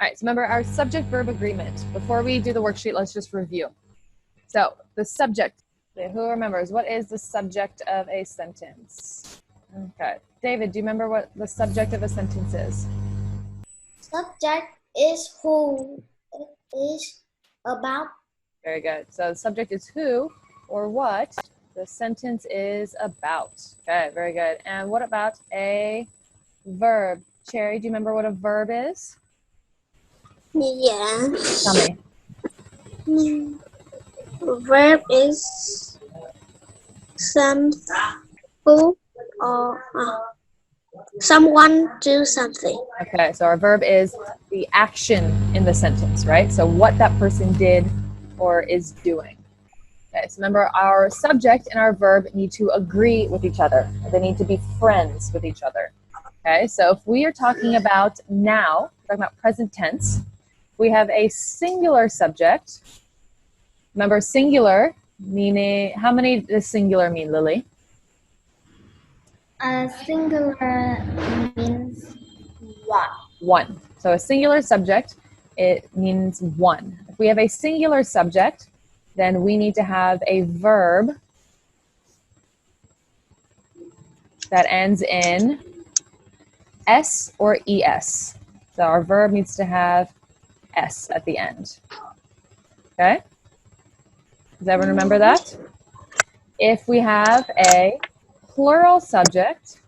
All right, so remember our subject-verb agreement. Before we do the worksheet, let's just review. So the subject, who remembers, what is the subject of a sentence? Okay, David, do you remember what the subject of a sentence is? Subject is who it is about. Very good. So the subject is who or what the sentence is about. Okay, very good. And what about a verb? Cherry, do you remember what a verb is? Yeah. Tell me. Verb is some who or someone do something. Okay, so our verb is the action in the sentence, right? So what that person did or is doing. Okay, so remember our subject and our verb need to agree with each other. They need to be friends with each other. Okay, so if we are talking about now, talking about present tense, we have a singular subject. Remember singular, meaning, how many does singular mean, Lily? Singular means one. One. So a singular subject, it means one. If we have a singular subject, then we need to have a verb that ends in S or ES. So our verb needs to have S at the end. Okay? Does everyone remember that? If we have a plural subject,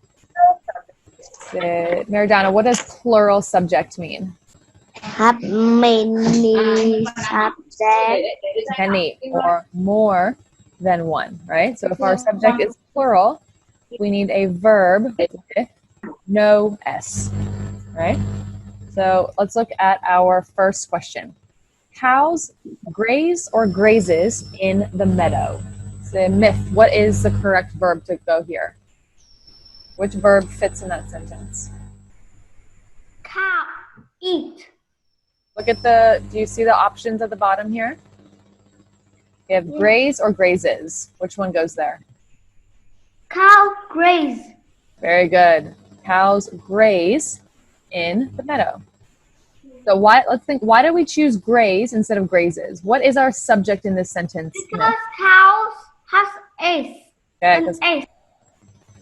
Maridana, what does plural subject mean? Have many subjects. Many or more than one, right? So if our subject is plural, we need a verb with no S, right? So let's look at our first question. Cows graze or grazes in the meadow? It's a myth. What is the correct verb to go here? Which verb fits in that sentence? Cow eat. Look at do you see the options at the bottom here? We have graze or grazes. Which one goes there? Cow graze. Very good. Cows graze in the meadow. So let's think, why did we choose graze instead of grazes? What is our subject in this sentence? Because cows has S. Okay,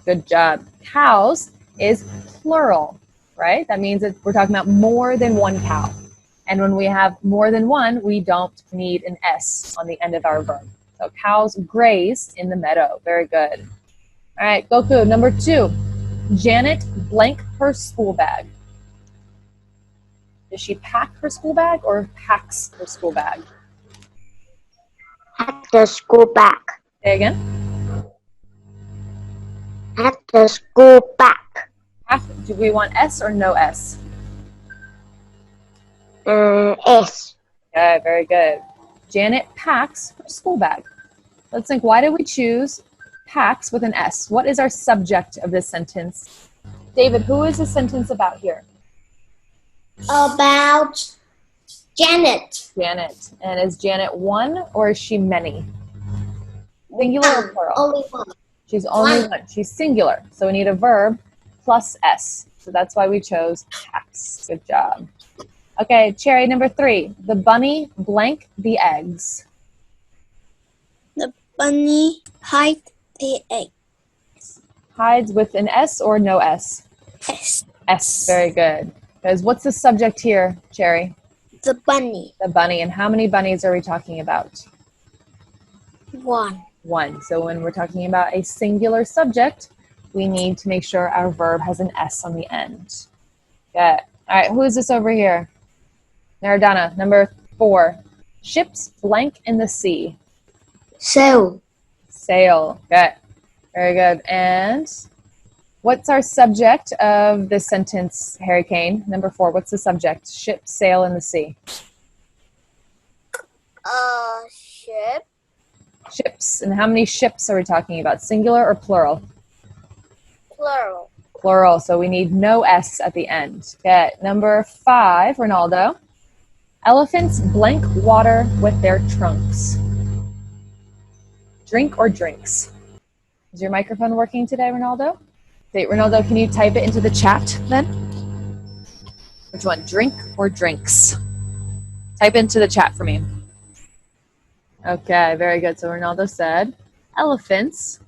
good job. Cows is plural, right? That means that we're talking about more than one cow. And when we have more than one, we don't need an S on the end of our verb. So cows graze in the meadow. Very good. All right, Goku, number 2. Janet blank her school bag. Does she pack her school bag or packs her school bag? At the school bag. Say again. At the school bag. Do we want S or no S? S. Okay, very good. Janet packs her school bag. Let's think, why did we choose packs with an S? What is our subject of this sentence? David, who is the sentence about here? About Janet. Janet. And is Janet one or is she many? Singular or plural? Only one. She's only one. She's singular. So we need a verb plus S. So that's why we chose packs. Good job. Okay, Cherry, number 3. The bunny blank the eggs. The bunny hide the eggs. Hides with an S or no S? S. S. Very good. Because what's the subject here, Cherry? The bunny. The bunny. And how many bunnies are we talking about? One. One. So when we're talking about a singular subject, we need to make sure our verb has an S on the end. Good. All right, who is this over here? Maradona, number 4. Ships blank in the sea. Sail. Sail. Good. Very good. And what's our subject of this sentence, Harry Kane? Number 4, what's the subject? Ships sail in the sea. Ship. Ships. And how many ships are we talking about? Singular or plural? Plural. Plural. So we need no S at the end. Okay. Number 5, Ronaldo. Elephants blank water with their trunks. Drink or drinks? Is your microphone working today, Ronaldo? Okay, Ronaldo, can you type it into the chat then? Which one? Drink or drinks? Type into the chat for me. Okay, very good. So Ronaldo said, elephants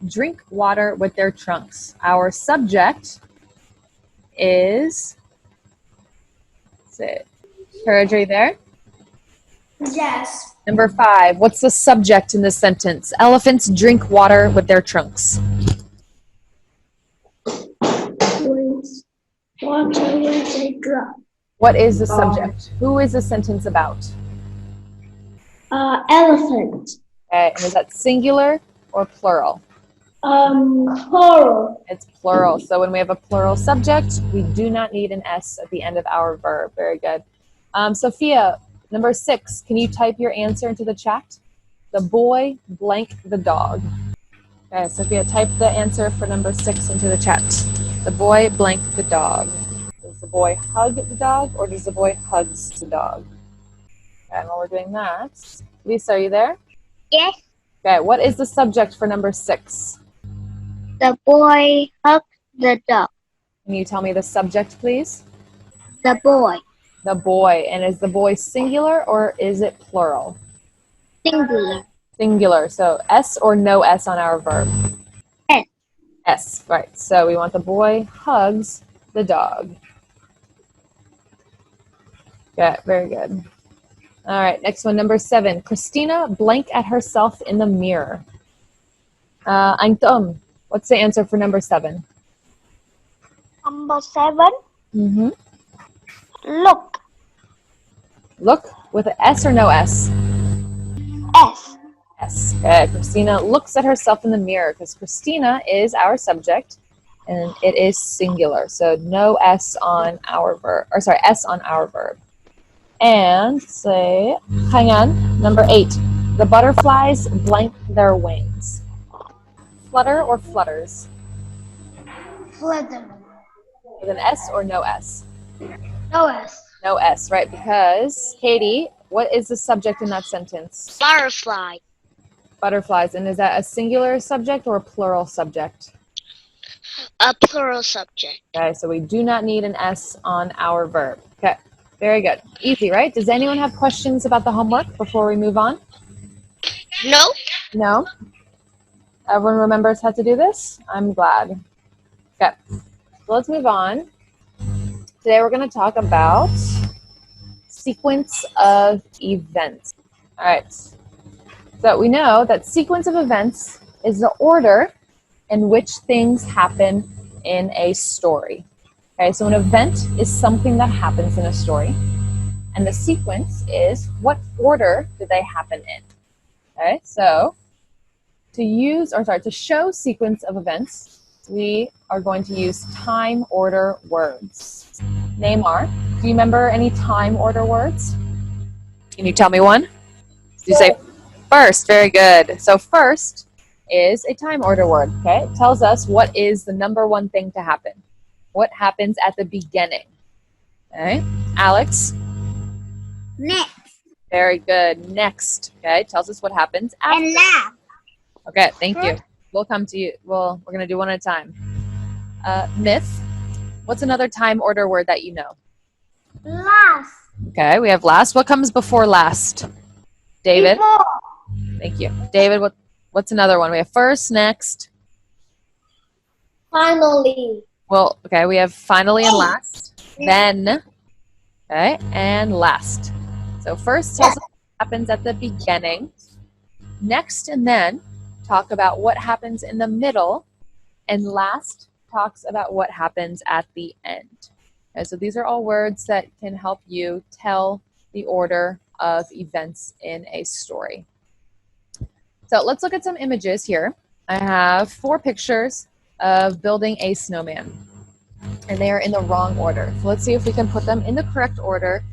drink water with their trunks. Our subject is, let's see, Courage, are you there? Yes. Number 5, what's the subject in this sentence? Elephants drink water with their trunks. Water with a drop. What is the subject? Who is the sentence about? Elephant. Okay, and is that singular or plural? Plural. It's plural. So when we have a plural subject, we do not need an S at the end of our verb. Very good. Sophia, number 6, can you type your answer into the chat? The boy blank the dog. Okay, Sophia, type the answer for number 6 into the chat. The boy blank the dog. Does the boy hug the dog or does the boy hugs the dog? Okay, and while we're doing that, Lisa, are you there? Yes. Okay, what is the subject for number 6? The boy hugged the dog. Can you tell me the subject, please? The boy. The boy. And is the boy singular or is it plural? Singular. Singular. So S or no S on our verb? S. S, right. So we want the boy hugs the dog. Okay, very good. All right, next one, number 7. Christina blank at herself in the mirror. Antom, what's the answer for number 7? Number 7. Mm-hmm. Look. Look with an S or no S? S. S. Okay, Christina looks at herself in the mirror because Christina is our subject and it is singular. So no S on our verb, or sorry, S on our verb. And say, hang on, number 8. The butterflies blank their wings. Flutter or flutters? Flutter. With an S or no S? No S. No S, right? Because, Katie, what is the subject in that sentence? Butterfly. Butterflies. And is that a singular subject or a plural subject? A plural subject. Okay, so we do not need an S on our verb. Okay, very good. Easy, right? Does anyone have questions about the homework before we move on? No. No? Everyone remembers how to do this? I'm glad. Okay, so let's move on. Today we're going to talk about sequence of events. All right. So we know that sequence of events is the order in which things happen in a story. Okay, so an event is something that happens in a story, and the sequence is what order do they happen in. Okay, so to show sequence of events, we are going to use time order words. Neymar, do you remember any time order words? Can you tell me one? You say first, very good. So first is a time order word, okay? It tells us what is the number one thing to happen. What happens at the beginning, okay? Alex? Next. Very good. Next, okay? Tells us what happens after. And last. Okay, thank you. We'll come to you. We're going to do one at a time. Myth, what's another time order word that you know? Last. Okay, we have last. What comes before last? David? Before. Thank you. David, what's another one? We have first, next. Finally. Well, okay, we have finally and last. Then, okay, and last. So first tells us what happens at the beginning. Next and then talk about what happens in the middle. And last talks about what happens at the end. Okay, so these are all words that can help you tell the order of events in a story. So let's look at some images here. I have 4 pictures of building a snowman, and they are in the wrong order. So let's see if we can put them in the correct order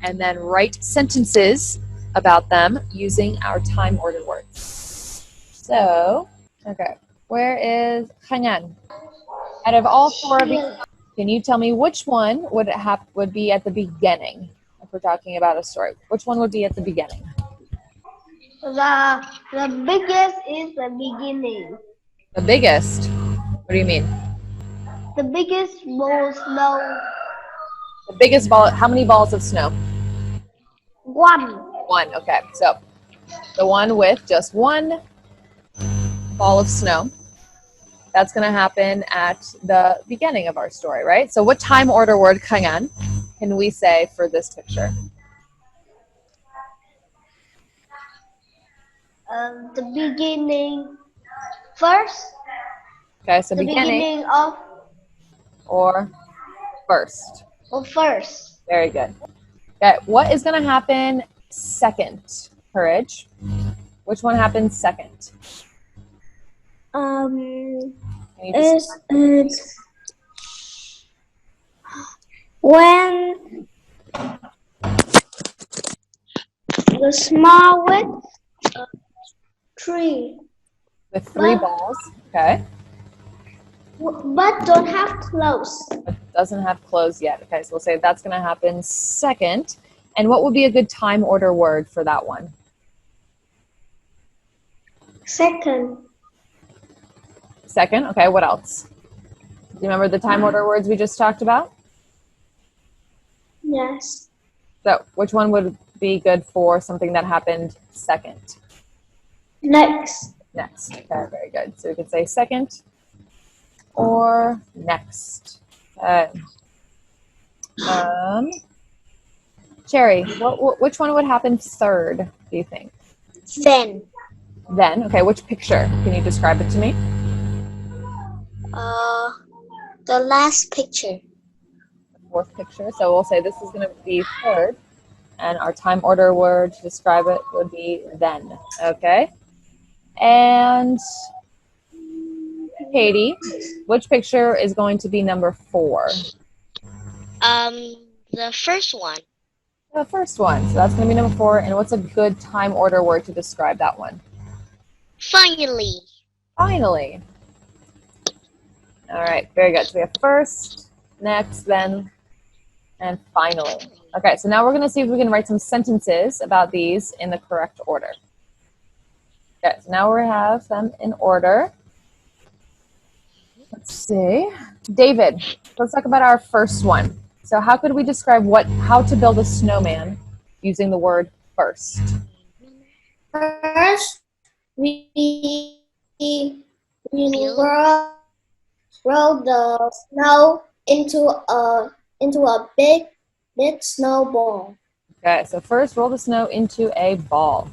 and then write sentences about them using our time order words. So, okay, where is Hanyan? Out of all 4 of these, can you tell me which one would be at the beginning if we're talking about a story? Which one would be at the beginning? The biggest is the beginning. The biggest? What do you mean? The biggest most slow. The biggest ball, how many balls of snow? 1. One, okay. So the one with just one ball of snow, that's going to happen at the beginning of our story, right? So what time order word, Kangan, can we say for this picture? The beginning first. Okay, so The beginning or first. of first. Very good. Okay, what is going to happen second, Courage? Which one happens second? Can you just- It's when the small with 3, with three but- balls, okay? but don't have clothes. It doesn't have clothes yet. Okay, so we'll say that's going to happen second. And what would be a good time order word for that one? Second. Second, okay, what else? Do you remember the time order words we just talked about? Yes. So which one would be good for something that happened second? Next. Next. Okay, very good. So we could say second or next. Okay. Cherry, which one would happen third, do you think? Then. Then, okay, which picture? Can you describe it to me? The last picture. Fourth picture. So we'll say this is going to be third, and our time order word to describe it would be then. Okay. And Katie, which picture is going to be number 4? The first one. The first one. So that's going to be number 4. And what's a good time order word to describe that one? Finally. Finally. All right. Very good. So we have first, next, then, and finally. Okay. So now we're going to see if we can write some sentences about these in the correct order. Okay. So now we have them in order. Let's see. David, let's talk about our first one. So how could we describe how to build a snowman using the word first? First, we roll the snow into a big snowball. Okay, so first roll the snow into a ball.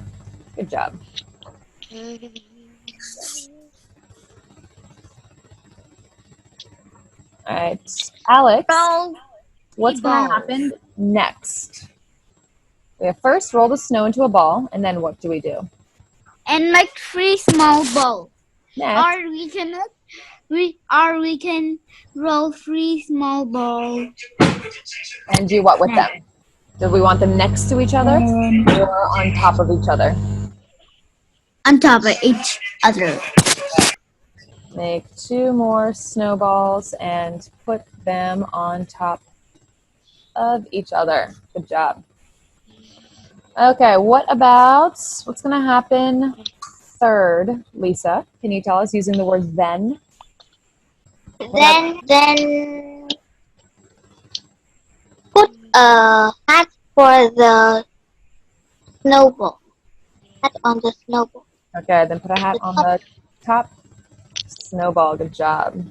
Good job. All right, Alex, what's going to happen next? We have first roll the snow into a ball, and then what do we do? And make 3 small balls. Next, Or we can roll 3 small balls. and do what with them? Do we want them next to each other or on top of each other? On top of each other. Make 2 more snowballs and put them on top of each other. Good job. Okay, what's going to happen third, Lisa? Can you tell us using the word then? Then put a hat for the snowball. Hat on the snowball. Okay, then put a hat on the top. Snowball, good job.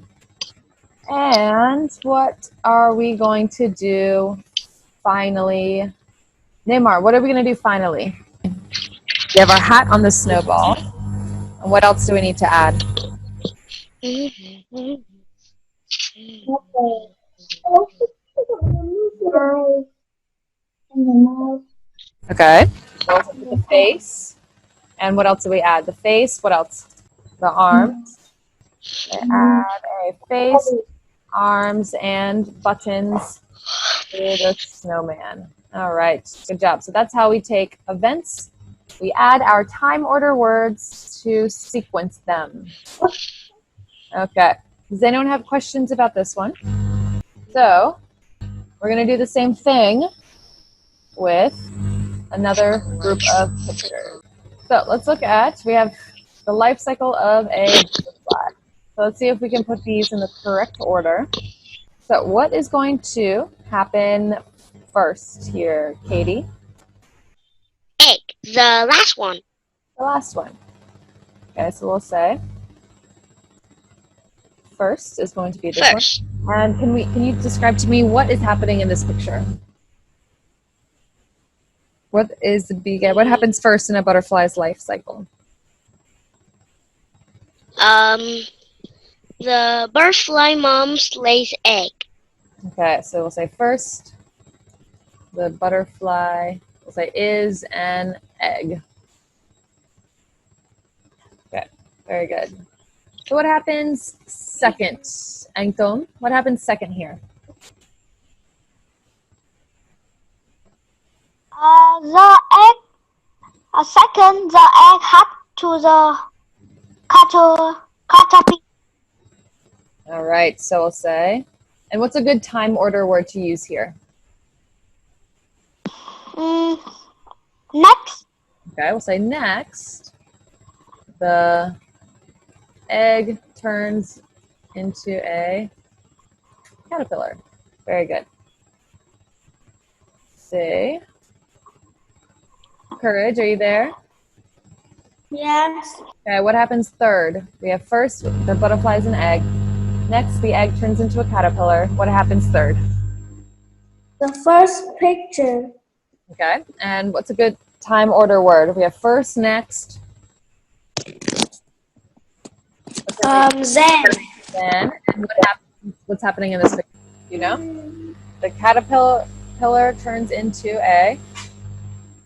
And what are we going to do finally? Neymar, what are we going to do finally? We have our hat on the snowball. And what else do we need to add? Okay. The face. And what else do we add? The face. What else? The arms. We add a face, arms, and buttons to the snowman. All right. Good job. So that's how we take events. We add our time order words to sequence them. Okay. Does anyone have questions about this one? So we're going to do the same thing with another group of pictures. So let's look at, we have the life cycle of a butterfly. So let's see if we can put these in the correct order. So So what is going to happen first here, Katie? Egg. The last one. The last one. Okay, so we'll say first is going to be this First. one. And can you describe to me what is happening in this picture? What happens first in a butterfly's life cycle? The butterfly mom lays egg. Okay, so we'll say first, the butterfly, we'll say is an egg. Okay, very good. So what happens second? Angton, what happens second here? The egg. Second, the egg hatch to the caterpillar. All right, so we'll say, and what's a good time order word to use here? Next, Okay, we'll say next, the egg turns into a caterpillar. Very good. See? Courage, are you there? yes. Okay, what happens third? We have first, the butterfly is an egg. Next, the egg turns into a caterpillar. What happens third? The first picture. Okay, and what's a good time order word? We have first, next. Then. And what's happening in this picture? You know? The caterpillar turns into a...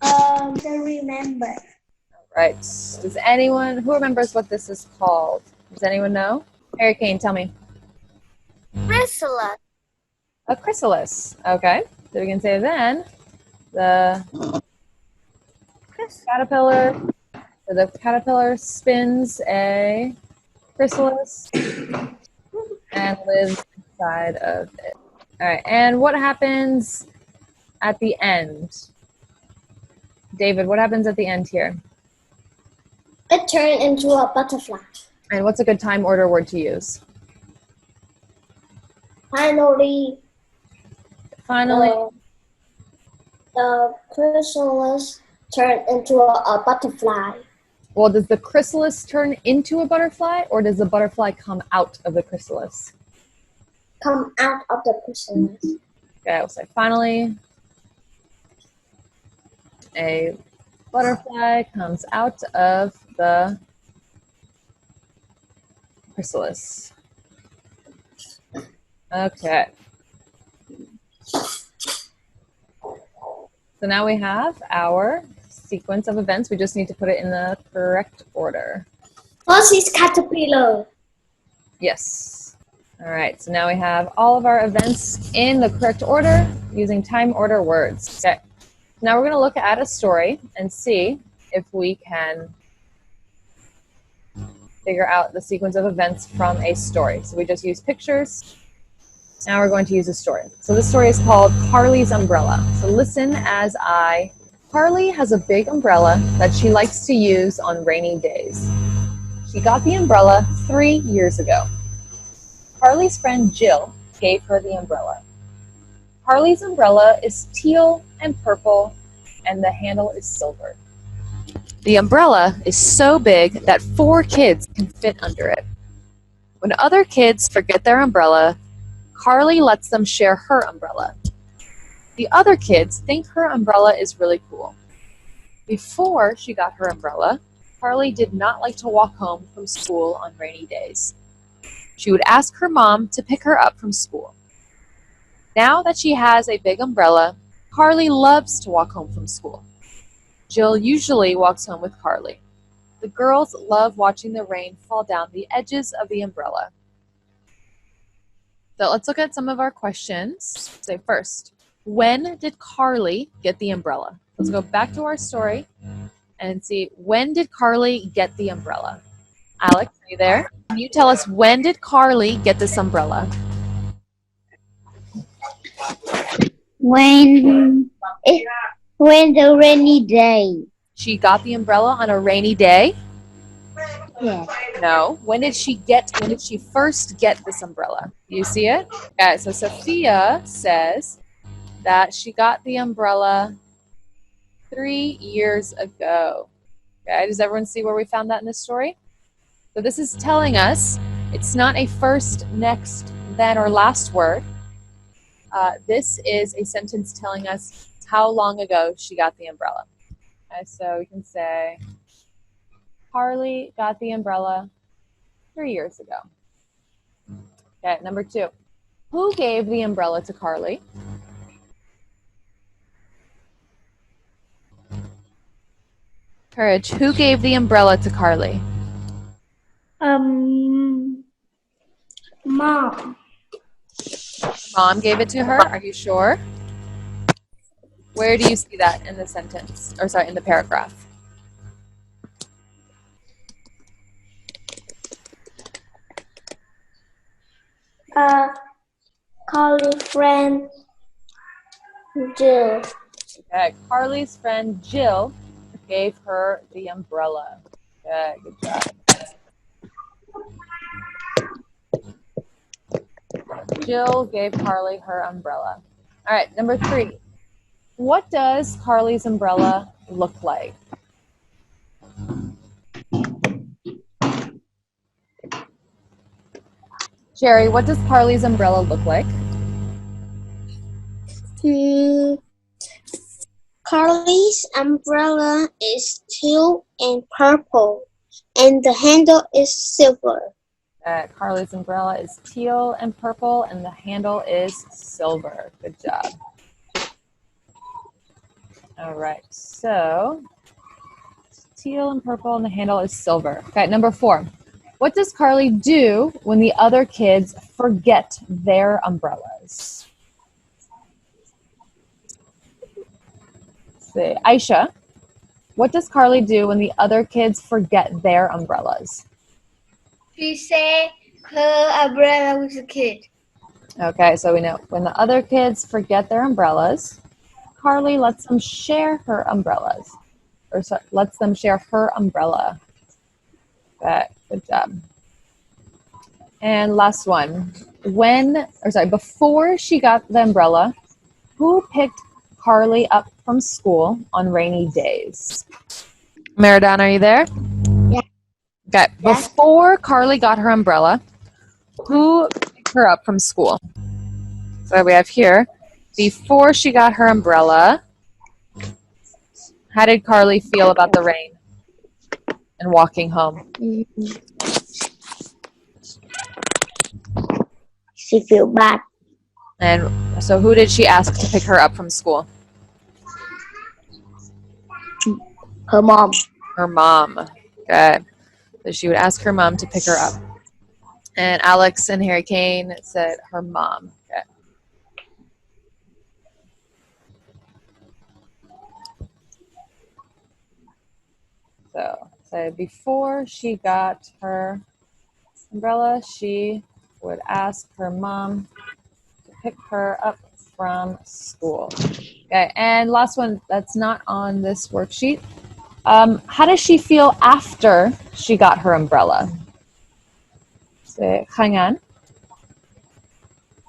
Don't remember. Right. Does anyone, who remembers what this is called? Does anyone know? Harry Kane, tell me. Chrysalis. A chrysalis. Okay. So we can say then the caterpillar spins a chrysalis and lives inside of it. All right. And what happens at the end? David, what happens at the end here? It turned into a butterfly. And what's a good time order word to use? Finally, Finally, the chrysalis turned into a butterfly. well, does the chrysalis turn into a butterfly or does the butterfly come out of the chrysalis? Come out of the chrysalis. Okay, I will say finally, a butterfly comes out of the chrysalis. Okay. So now we have our sequence of events. We just need to put it in the correct order. First is caterpillar. Yes. All right, so now we have all of our events in the correct order using time order words. Okay. Now we're going to look at a story and see if we can figure out the sequence of events from a story. So we just use pictures. Now we're going to use a story. So this story is called Carly's Umbrella. So listen as Carly has a big umbrella that she likes to use on rainy days. She got the umbrella 3 years ago. Carly's friend Jill gave her the umbrella. Carly's umbrella is teal and purple, and the handle is silver. The umbrella is so big that 4 kids can fit under it. When other kids forget their umbrella, Carly lets them share her umbrella. The other kids think her umbrella is really cool. Before she got her umbrella, Carly did not like to walk home from school on rainy days. She would ask her mom to pick her up from school. Now that she has a big umbrella, Carly loves to walk home from school. Jill usually walks home with Carly. The girls love watching the rain fall down the edges of the umbrella. So let's look at some of our questions. Say first, when did Carly get the umbrella? Let's go back to our story and see, when did Carly get the umbrella? Alex, are you there? Can you tell us, when did Carly get this umbrella? When the rainy day. She got the umbrella on a rainy day. Yes. No. When did she first get this umbrella? You see it? Okay, so Sophia says that she got the umbrella 3 years ago. Okay, does everyone see where we found that in this story? So this is telling us it's not a first, next, then, or last word. This is a sentence telling us how long ago she got the umbrella. Okay, so we can say, Carly got the umbrella 3 years ago. Okay, number 2. Who gave the umbrella to Carly? Courage. Who gave the umbrella to Carly? Mom. Mom gave it to her? Are you sure? Where do you see that in the sentence? Or sorry, in the paragraph? Carly's friend Jill. Okay, Carly's friend Jill gave her the umbrella. Okay, good job. Jill gave Carly her umbrella. All right, number 3. What does Carly's umbrella look like? Jerry, what does Carly's umbrella look like? Carly's umbrella is teal and purple, and the handle is silver. Carly's umbrella is teal and purple, and the handle is silver. Good job. All right, so teal and purple, and the handle is silver. Okay, number 4. What does Carly do when the other kids forget their umbrellas? Let's see, Aisha, what does Carly do when the other kids forget their umbrellas? She said her umbrella was a kid. Okay, so we know when the other kids forget their umbrellas, Carly lets them share her umbrellas, or lets them share her umbrella. Okay, good job. And last one. Before she got the umbrella, who picked Carly up from school on rainy days? Meridan, are you there? Yeah. Okay, before Carly got her umbrella, who picked her up from school? So we have here, before she got her umbrella, how did Carly feel about the rain and walking home? She feel bad. And so who did she ask to pick her up from school? Her mom. Her mom. Okay. So she would ask her mom to pick her up. And Alex and Harry Kane said her mom. Okay. So before she got her umbrella, she would ask her mom to pick her up from school. Okay, and last one that's not on this worksheet. How does she feel after she got her umbrella? So, Hangan.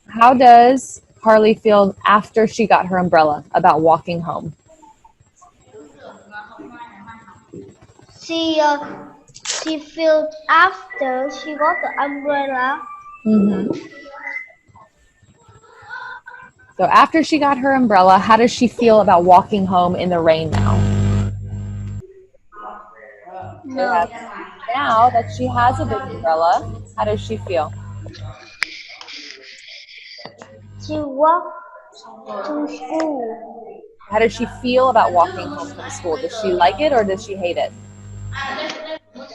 How does Carly feel after she got her umbrella about walking home? She feels after she got the umbrella. So after she got her umbrella, how does she feel about walking home in the rain now? No. Now that she has a big umbrella, how does she feel? She walked to school. How does she feel about walking home from school? Does she like it or does she hate it?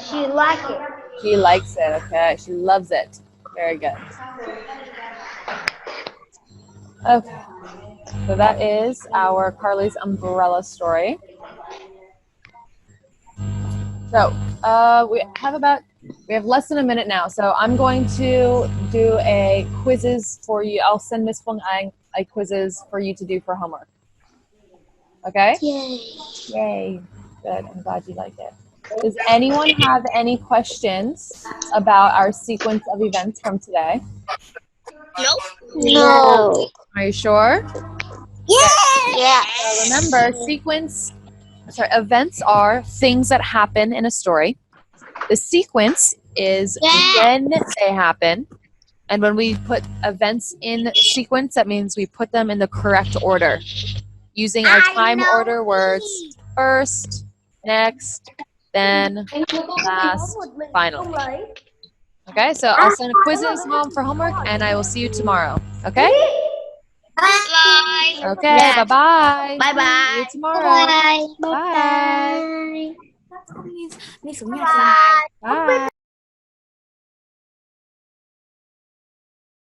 She liked it. She likes it, okay. She loves it. Very good. Okay. So that is our Carly's umbrella story. So we have less than a minute now. So I'm going to do a quizzes for you. I'll send Miss Fung Ang a quizzes for you to do for homework. Okay? Yay. Yay. Good. I'm glad you like it. Does anyone have any questions about our sequence of events from today? Nope. No. Are you sure? Yeah. So remember, events are things that happen in a story. The sequence is when they happen. And when we put events in sequence, that means we put them in the correct order, using our time order words: first, next, then, last, final. Okay, so I'll send quizzes home for homework, and I will see you tomorrow. Okay? Bye. Okay, Yeah. bye-bye. Bye-bye. See you tomorrow. Bye. Bye. Đi xuống nhà. Bye.